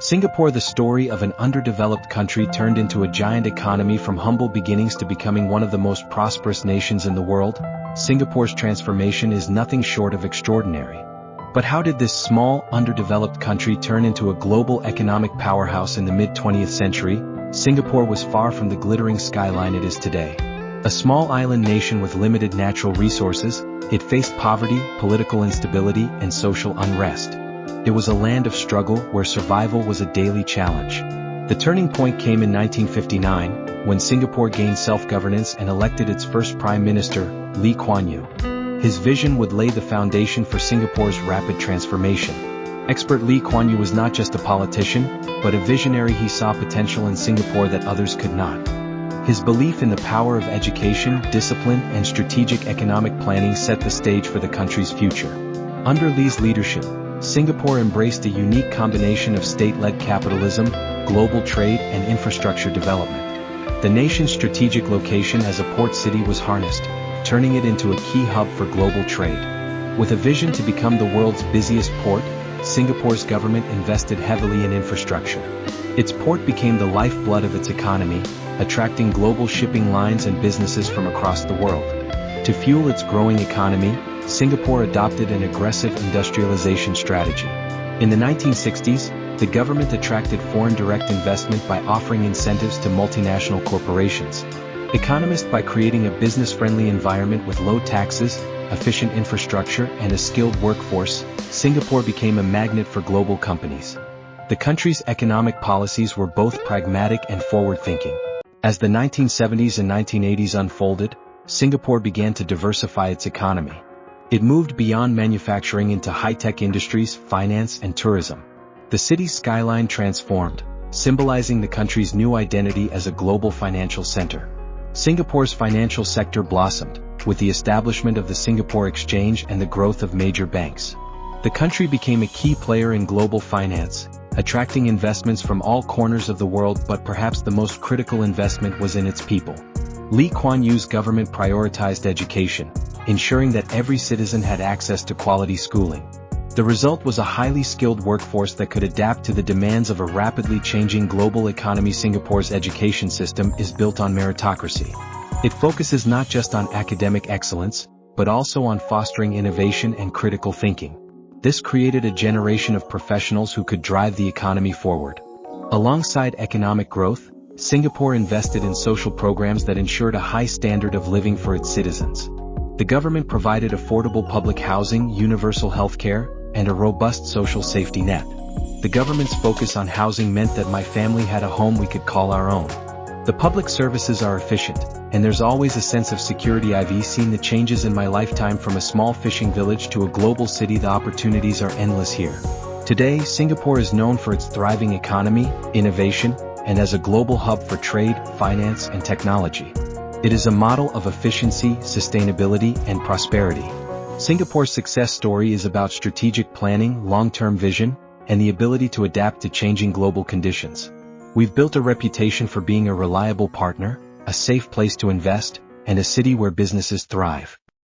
Singapore, the story of an underdeveloped country turned into a giant economy from humble beginnings to becoming one of the most prosperous nations in the world. Singapore's transformation is nothing short of extraordinary. But how did this small, underdeveloped country turn into a global economic powerhouse in the mid-20th century? Singapore was far from the glittering skyline it is today. A small island nation with limited natural resources, it faced poverty, political instability, and social unrest. It was a land of struggle where survival was a daily challenge. The turning point came in 1959, when Singapore gained self-governance and elected its first Prime Minister, Lee Kuan Yew. His vision would lay the foundation for Singapore's rapid transformation. Expert Lee Kuan Yew was not just a politician, but a visionary. He saw potential in Singapore that others could not. His belief in the power of education, discipline, and strategic economic planning set the stage for the country's future. Under Lee's leadership, Singapore embraced a unique combination of state-led capitalism, global trade, and infrastructure development. The nation's strategic location as a port city was harnessed, turning it into a key hub for global trade. With a vision to become the world's busiest port, Singapore's government invested heavily in infrastructure. Its port became the lifeblood of its economy, attracting global shipping lines and businesses from across the world. To fuel its growing economy, Singapore adopted an aggressive industrialization strategy. In the 1960s, the government attracted foreign direct investment by offering incentives to multinational corporations. Economists by creating a business-friendly environment with low taxes, efficient infrastructure, and a skilled workforce, Singapore became a magnet for global companies. The country's economic policies were both pragmatic and forward-thinking. As the 1970s and 1980s unfolded, Singapore began to diversify its economy. It moved beyond manufacturing into high-tech industries, finance, and tourism. The city's skyline transformed, symbolizing the country's new identity as a global financial center. Singapore's financial sector blossomed, with the establishment of the Singapore Exchange and the growth of major banks. The country became a key player in global finance, attracting investments from all corners of the world, but perhaps the most critical investment was in its people. Lee Kuan Yew's government prioritized education, ensuring that every citizen had access to quality schooling. The result was a highly skilled workforce that could adapt to the demands of a rapidly changing global economy. Singapore's education system is built on meritocracy. It focuses not just on academic excellence, but also on fostering innovation and critical thinking. This created a generation of professionals who could drive the economy forward. Alongside economic growth, Singapore invested in social programs that ensured a high standard of living for its citizens. The government provided affordable public housing, universal healthcare, and a robust social safety net. The government's focus on housing meant that my family had a home we could call our own. The public services are efficient, and there's always a sense of security. I've seen the changes in my lifetime from a small fishing village to a global city. The opportunities are endless here. Today, Singapore is known for its thriving economy, innovation, and as a global hub for trade, finance, and technology. It is a model of efficiency, sustainability, and prosperity. Singapore's success story is about strategic planning, long-term vision, and the ability to adapt to changing global conditions. We've built a reputation for being a reliable partner, a safe place to invest, and a city where businesses thrive.